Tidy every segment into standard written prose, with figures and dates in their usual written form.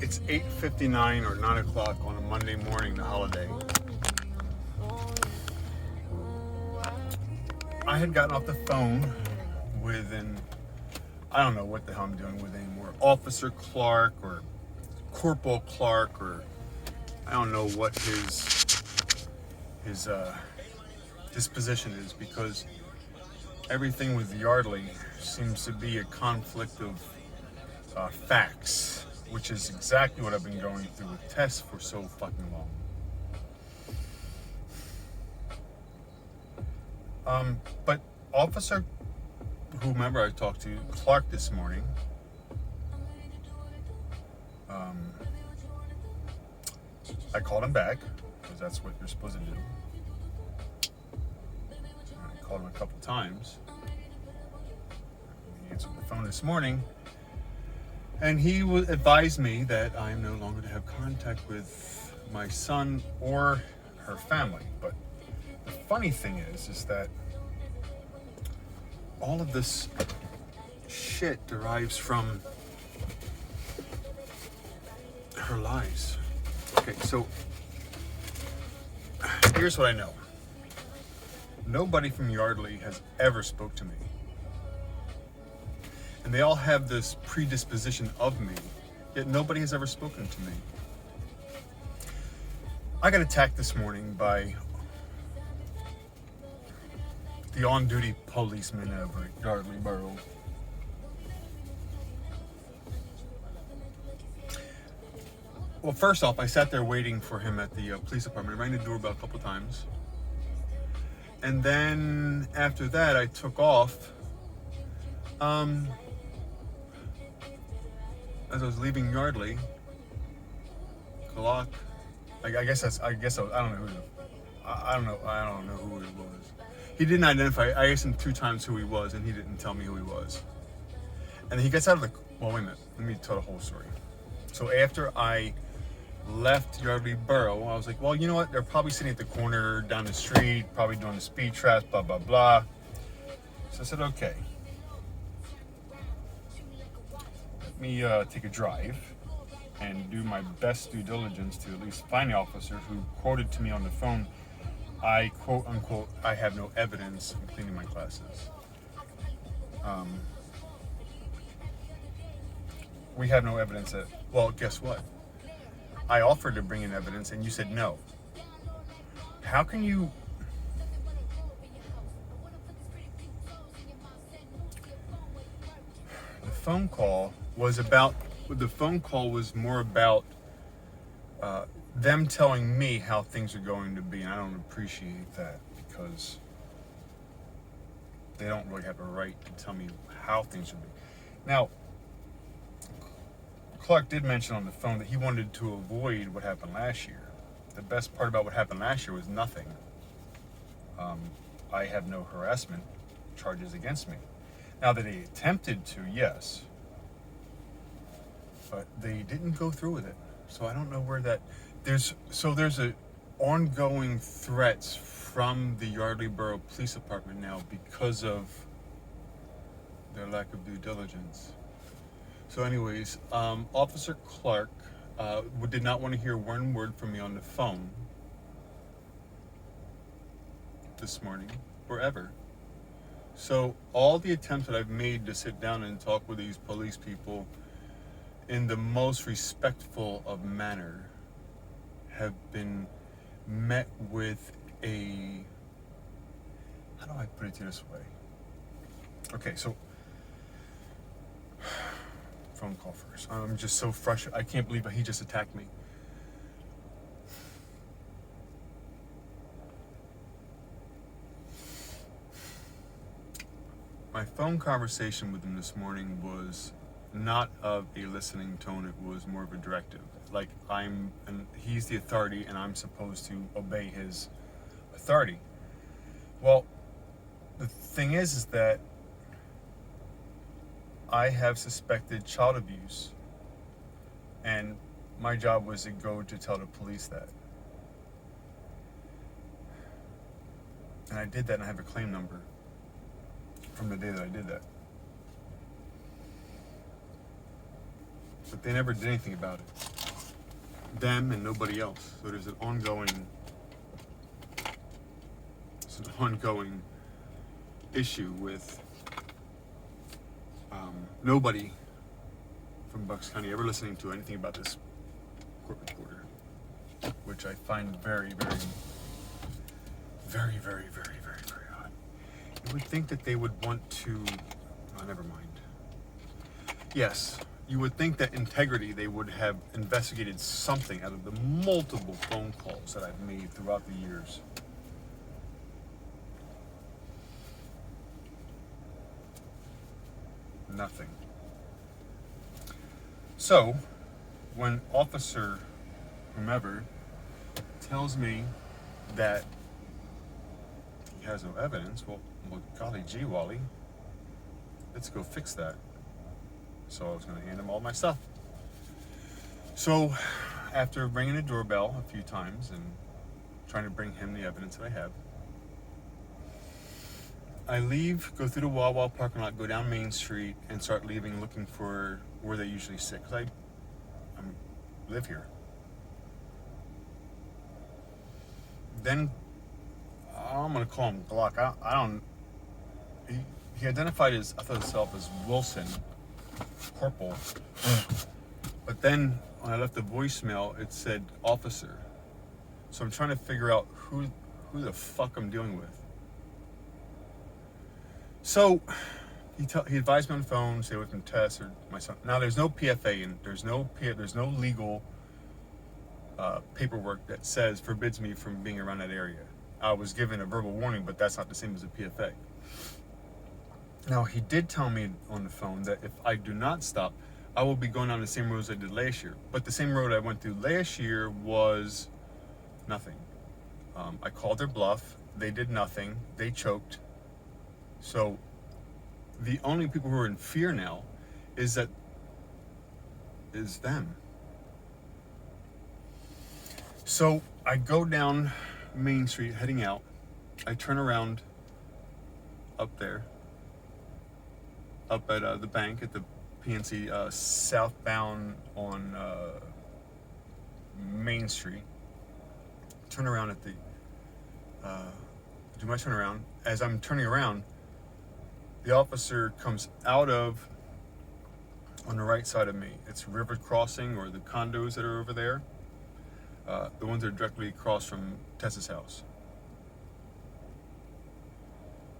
It's 8:59 or 9 o'clock on a Monday morning, the holiday. I had gotten off the phone with I don't know what the hell I'm doing with anymore, Officer Clark or Corporal Clark, or I don't know what his disposition is, because everything with Yardley seems to be a conflict of facts, which is exactly what I've been going through with Tess for so fucking long. But Officer, whomever I talked to, Clark, this morning, I called him back, because that's what you're supposed to do. I called him a couple times. He answered the phone this morning, and he advised me that I am no longer to have contact with my son or her family. But the funny thing is that all of this shit derives from her lies. Okay, so here's what I know. Nobody from Yardley has ever spoke to me. And they all have this predisposition of me, yet nobody has ever spoken to me. I got attacked this morning by the on-duty policeman of Yardley Borough. Well, first off, I sat there waiting for him at the police department. I rang the doorbell a couple times. And then after that, I took off. As I was leaving Yardley, Glock. I don't know who. I don't know who he was. He didn't identify. I asked him 2 times who he was, and he didn't tell me who he was. And he gets out of the. Well, wait a minute. Let me tell the whole story. So after I left Yardley Borough, I was like, well, you know what? They're probably sitting at the corner down the street, probably doing the speed traps, blah, blah, blah. So I said, okay. Let me take a drive and do my best due diligence to at least find the officer who quoted to me on the phone, I quote unquote, I have no evidence of cleaning my classes. We have no evidence that, well, guess what? I offered to bring in evidence and you said no. How can you? The phone call was more about them telling me how things are going to be, and I don't appreciate that, because they don't really have a right to tell me how things should be. Now, Clark did mention on the phone that he wanted to avoid what happened last year. The best part about what happened last year was nothing. I have no harassment charges against me. Now that he attempted to, yes, but they didn't go through with it. So I don't know where that there's a ongoing threats from the Yardley Borough Police Department now because of their lack of due diligence. So anyways, Officer Clark did not want to hear one word from me on the phone this morning or ever. So all the attempts that I've made to sit down and talk with these police people in the most respectful of manner have been met with a, how do I put it this way? Okay, so phone call first. I'm just so frustrated. I can't believe he just attacked me. My phone conversation with him this morning was not of a listening tone. It was more of a directive. Like he's the authority and I'm supposed to obey his authority. Well, the thing is that I have suspected child abuse, and my job was to go to tell the police that. And I did that, and I have a claim number from the day that I did that. But they never did anything about it. them and nobody else. So there's an ongoing issue with nobody from Bucks County ever listening to anything about this court reporter, which I find very, very, very, very, very, very, very odd. You would think that they would want to, oh, never mind. Yes, you would think that integrity, they would have investigated something out of the multiple phone calls that I've made throughout the years. Nothing. So, when Officer whomever tells me that he has no evidence, well golly gee, Wally, let's go fix that. So I was going to hand him all my stuff. So, after ringing the doorbell a few times and trying to bring him the evidence that I have, I leave, go through the Wawa parking lot, go down Main Street, and start leaving, looking for where they usually sit, because I live here. Then I'm gonna call him Glock. I don't. He identified himself as Wilson, Corporal, but then when I left the voicemail, it said Officer. So I'm trying to figure out who the fuck I'm dealing with. So he advised me on the phone, stay away from Tess or my son. Now there's no PFA and there's no legal paperwork that forbids me from being around that area. I was given a verbal warning, but that's not the same as a PFA. Now he did tell me on the phone that if I do not stop, I will be going down the same roads I did last year. But the same road I went through last year was nothing. I called their bluff. They did nothing. They choked. So the only people who are in fear now is them. So I go down Main Street heading out. I turn around up there, up at the bank at the PNC southbound on Main Street. Turn around at the do my turnaround. As I'm turning around, the officer comes out of on the right side of me. It's River Crossing, or the condos that are over there. The ones that are directly across from Tessa's house.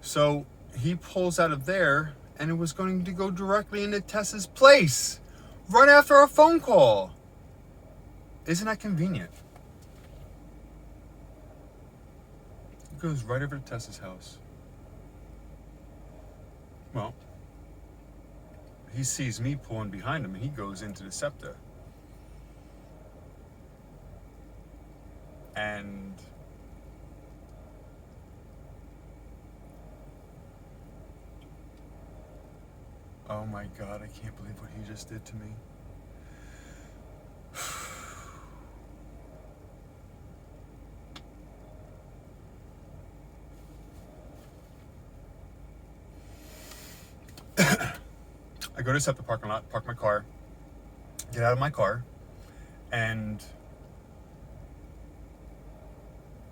So he pulls out of there, and it was going to go directly into Tessa's place right after our phone call. Isn't that convenient? It goes right over to Tessa's house. Well, he sees me pulling behind him, and he goes into the SEPTA. And oh my God, I can't believe what he just did to me. I go to SEPTA parking lot, park my car, get out of my car, and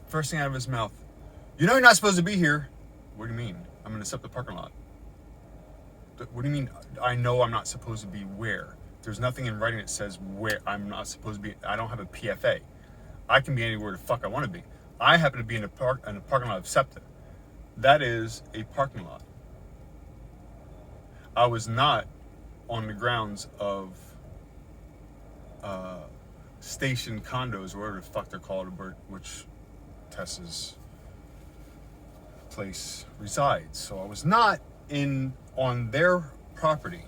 first thing out of his mouth, "You know you're not supposed to be here." What do you mean? I'm in a SEPTA parking lot. What do you mean? I know I'm not supposed to be where? There's nothing in writing that says where I'm not supposed to be. I don't have a PFA. I can be anywhere the fuck I want to be. I happen to be in the parking lot of SEPTA. That is a parking lot. I was not on the grounds of station condos, or whatever the fuck they're called, which Tessa's place resides. So I was not on their property.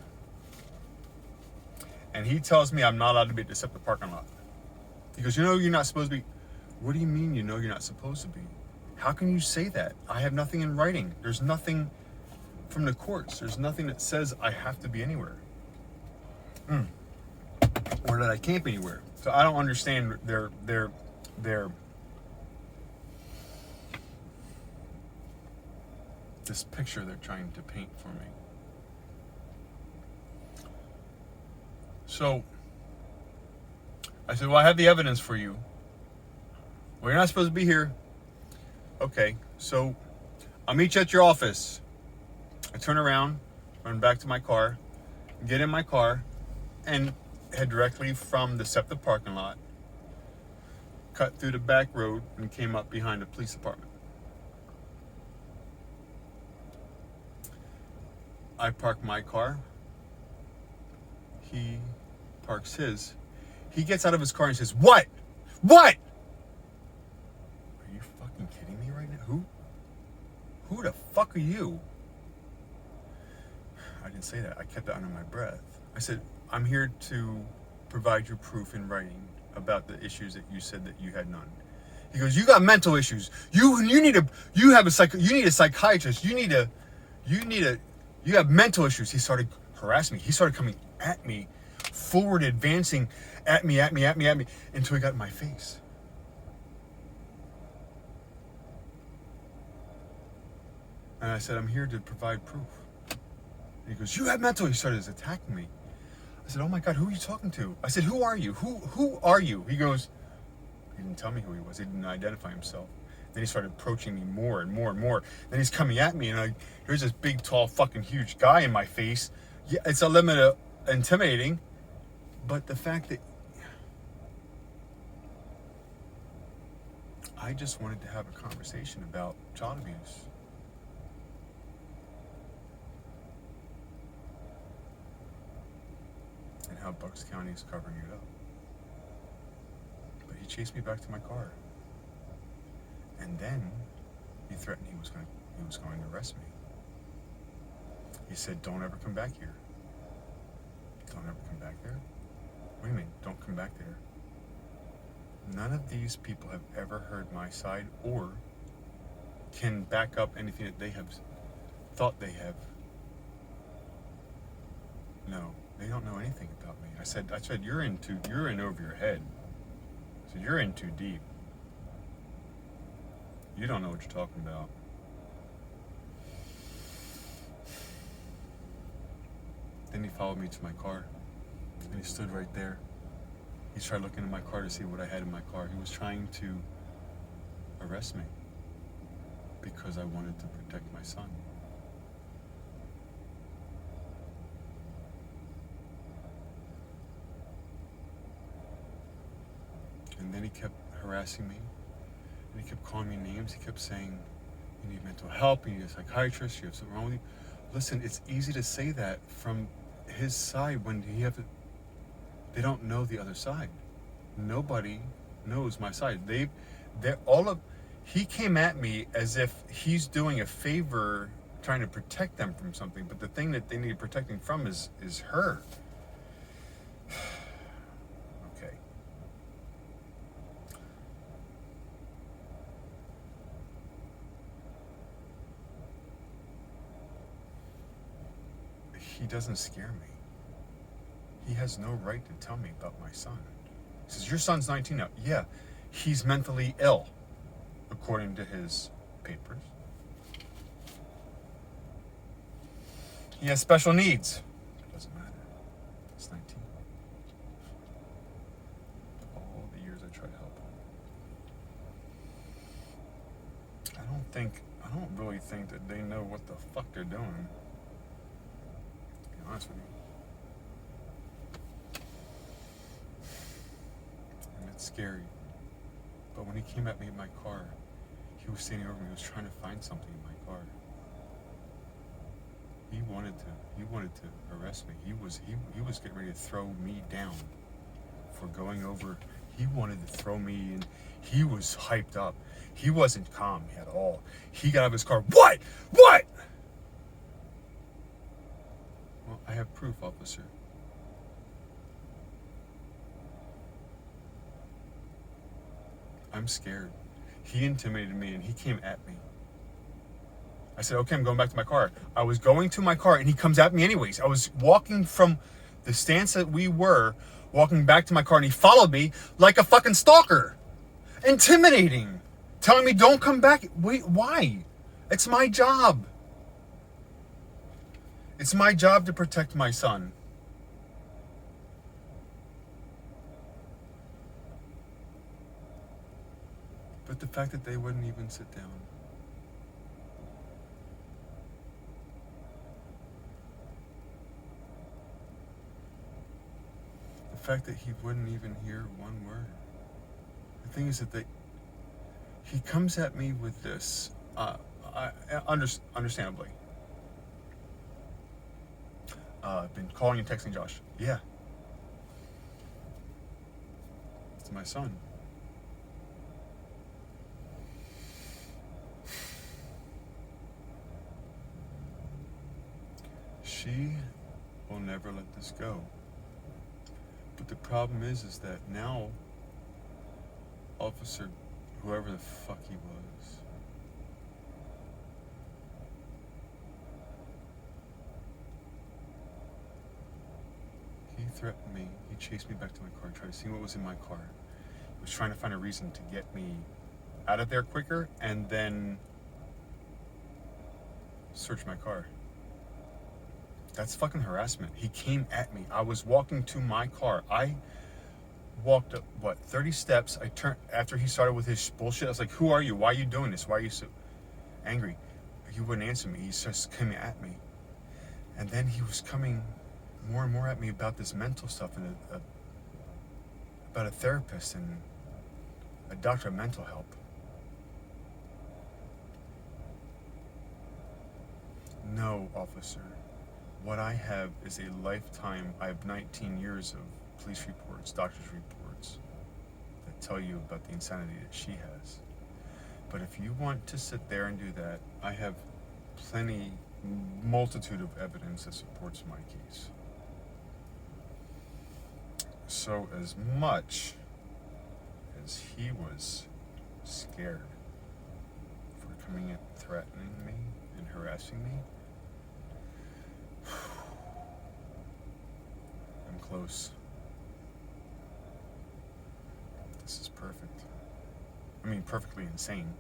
And he tells me I'm not allowed to be at the SEPTA parking lot. He goes, "You know you're not supposed to be." What do you mean you know you're not supposed to be? How can you say that? I have nothing in writing. There's nothing from the courts. There's nothing that says I have to be anywhere. Or that I can't be anywhere. So I don't understand their this picture they're trying to paint for me. So I said, well, I have the evidence for you. Well, you're not supposed to be here. Okay, so I'll meet you at your office. I turn around, run back to my car, get in my car, and head directly from the SEPTA parking lot, cut through the back road, and came up behind the police department. I park my car. He parks his. He gets out of his car and says, "What? What? Are you fucking kidding me right now? Who the fuck are you?" I didn't say that. I kept that under my breath. I said, "I'm here to provide you proof in writing about the issues that you said that you had none." He goes, "You got mental issues. You need a psychiatrist. You have mental issues." He started harassing me. He started coming at me, forward advancing at me, until he got in my face. And I said, "I'm here to provide proof." And he goes, "You have mental." He started attacking me. I said, "Oh my God, who are you talking to?" I said, "Who are you? Who are you?" He goes, he didn't tell me who he was. He didn't identify himself. Then he started approaching me more and more and more. Then he's coming at me, and here's this big, tall, fucking huge guy in my face. Yeah, it's a limit of intimidating, but the fact that I just wanted to have a conversation about child abuse. And how Bucks County is covering it up. But he chased me back to my car. And then he threatened he was going to arrest me. He said, "Don't ever come back here." Don't ever come back there? What do you mean, don't come back there? None of these people have ever heard my side or can back up anything that they have thought they have. No, they don't know anything about me. I said, you're in over your head. I said, you're in too deep. You don't know what you're talking about. Then he followed me to my car, and he stood right there. He tried looking in my car to see what I had in my car. He was trying to arrest me because I wanted to protect my son. And then he kept harassing me, and he kept calling me names. He kept saying, "You need mental help, you need a psychiatrist, you have something wrong with you." Listen, it's easy to say that from his side when they don't know the other side. Nobody knows my side. He came at me as if he's doing a favor, trying to protect them from something, but the thing that they need protecting from is her. Okay. He doesn't scare me. He has no right to tell me about my son. He says, "Your son's 19 now." Yeah, he's mentally ill, according to his papers. He has special needs. It doesn't matter. He's 19. All the years I tried to help him. I don't really think that they know what the fuck they're doing. To be honest with you. And it's scary. But when he came at me in my car, he was standing over me. He was trying to find something in my car. He wanted to arrest me. He was getting ready to throw me down for going over. He wanted to throw me, and he was hyped up. He wasn't calm at all. He got out of his car. What? What? Well, I have proof, officer. I'm scared. He intimidated me, and he came at me. I said, "Okay, I'm going back to my car." I was going to my car, and he comes at me anyways. I was walking from the stance that we were, walking back to my car, and he followed me like a fucking stalker. Intimidating. Telling me, "Don't come back." Wait, why? It's my job. It's my job to protect my son. But the fact that they wouldn't even sit down. The fact that he wouldn't even hear one word. The thing is that he comes at me with this, understandably. I've been calling and texting Josh. Yeah. It's my son. She will never let this go. But the problem is that now, Officer, whoever the fuck he was, he threatened me. He chased me back to my car, tried to see what was in my car. He was trying to find a reason to get me out of there quicker and then search my car. That's fucking harassment. He came at me. I was walking to my car. I walked up, 30 steps. I turned, after he started with his bullshit, I was like, who are you? Why are you doing this? Why are you so angry? He wouldn't answer me. He just came at me. And then he was coming more and more at me about this mental stuff and about a therapist and a doctor of mental help. No, officer. What I have is a lifetime. I have 19 years of police reports, doctor's reports that tell you about the insanity that she has. But if you want to sit there and do that, I have multitude of evidence that supports my case. So as much as he was scared for coming and threatening me and harassing me, I'm close. This is perfect. I mean, perfectly insane.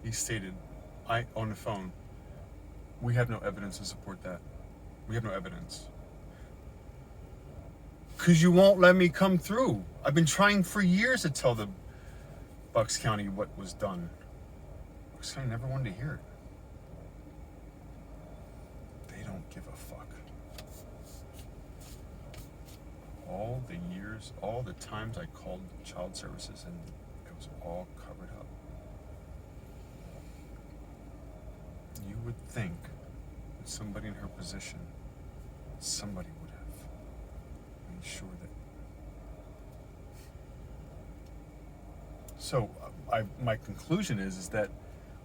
He stated, on the phone, we have no evidence to support that. We have no evidence. Because you won't let me come through. I've been trying for years to tell the Bucks County what was done. Bucks County never wanted to hear it. They don't give a fuck. All the years, all the times I called child services and it was all covered up. You would think that somebody in her position, somebody would have made sure that. So my conclusion is that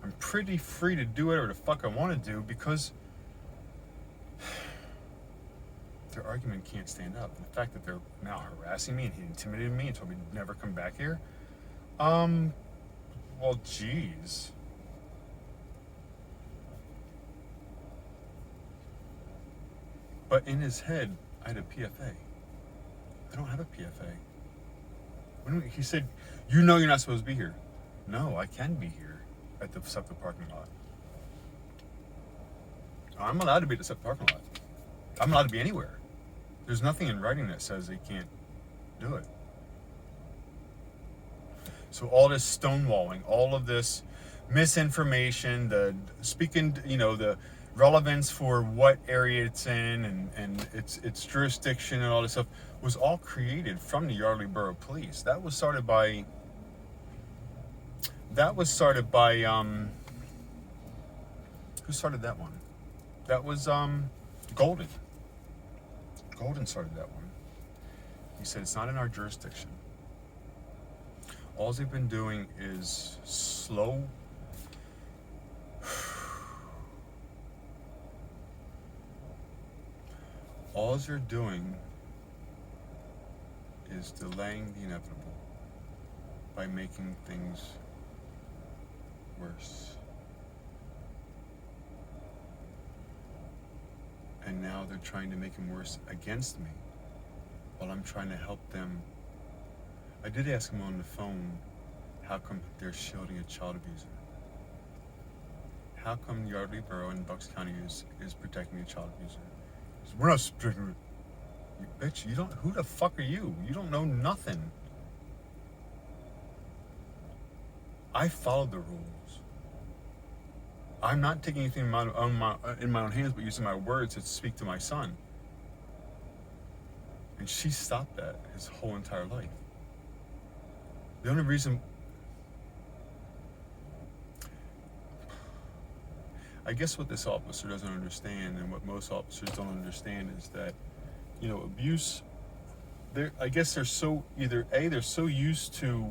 I'm pretty free to do whatever the fuck I want to do because their argument can't stand up. And the fact that they're now harassing me and he intimidated me and told me to never come back here. Well, geez. But in his head, I had a PFA. I don't have a PFA. He said, you know you're not supposed to be here. No, I can be here at the SEPTA parking lot. I'm allowed to be at the SEPTA parking lot. I'm allowed to be anywhere. There's nothing in writing that says they can't do it. So all this stonewalling, all of this misinformation, the relevance for what area it's in and its jurisdiction and all this stuff was all created from the Yardley Borough Police. That was started by who started that one? That was Golden. Golden started that one. He said it's not in our jurisdiction. All they've been doing is slow. All they're doing is delaying the inevitable by making things worse. And now they're trying to make him worse against me while I'm trying to help them. I did ask him on the phone, how come they're shielding a child abuser? How come Yardley Borough in Bucks County is protecting a child abuser? He said, we're not protecting it. You bitch, you don't, who the fuck are you? You don't know nothing. I followed the rules. I'm not taking anything in my own hands, but using my words to speak to my son. And she stopped that his whole entire life. The only reason, I guess what this officer doesn't understand, and what most officers don't understand, is that, you know, abuse, I guess they're so, either A, they're so used to,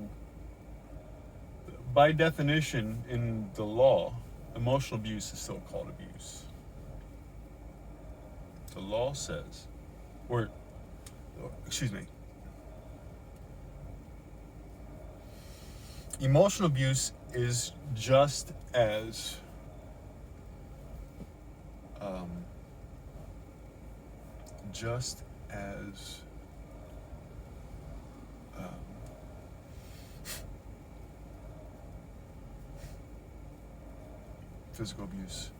by definition in the law, emotional abuse is still called abuse. The law says, emotional abuse is just as physical abuse.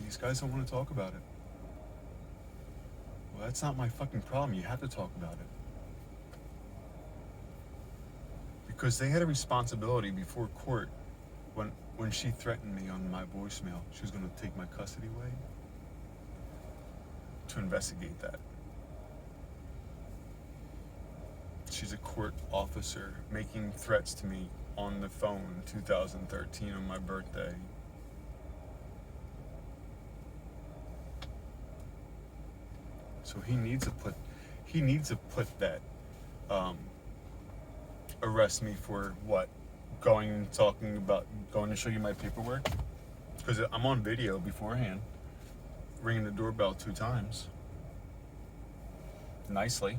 These guys don't want to talk about it. Well, that's not my fucking problem. You have to talk about it. Because they had a responsibility before court when she threatened me on my voicemail. She was going to take my custody away, to investigate that. She's a court officer making threats to me on the phone in 2013 on my birthday. So he needs to put that, arrest me for what? Going to show you my paperwork? Because I'm on video beforehand, ringing the doorbell 2 times. Nicely.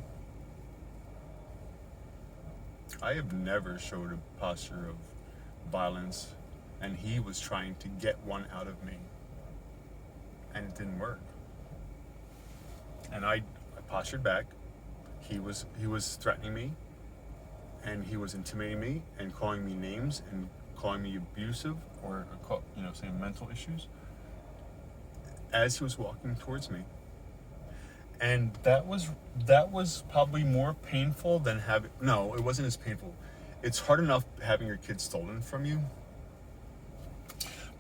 I have never showed a posture of violence, and he was trying to get one out of me, and it didn't work. And I postured back. He was threatening me, and he was intimidating me and calling me names and calling me abusive, or saying mental issues, as he was walking towards me. And that was probably more painful than having, no, it wasn't as painful. It's hard enough having your kids stolen from you,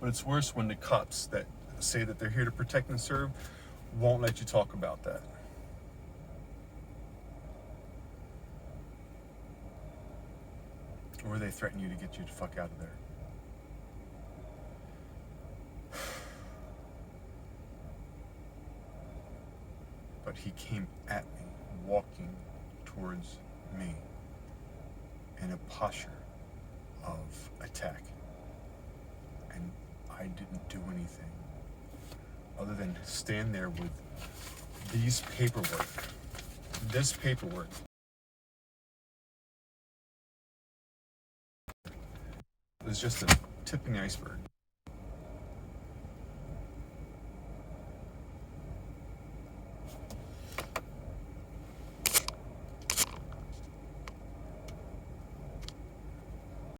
but it's worse when the cops that say that they're here to protect and serve won't let you talk about that. Or they threaten you to get you the fuck out of there. But he came at me, walking towards me in a posture of attack. And I didn't do anything other than stand there with this paperwork. It was just a tip in the iceberg.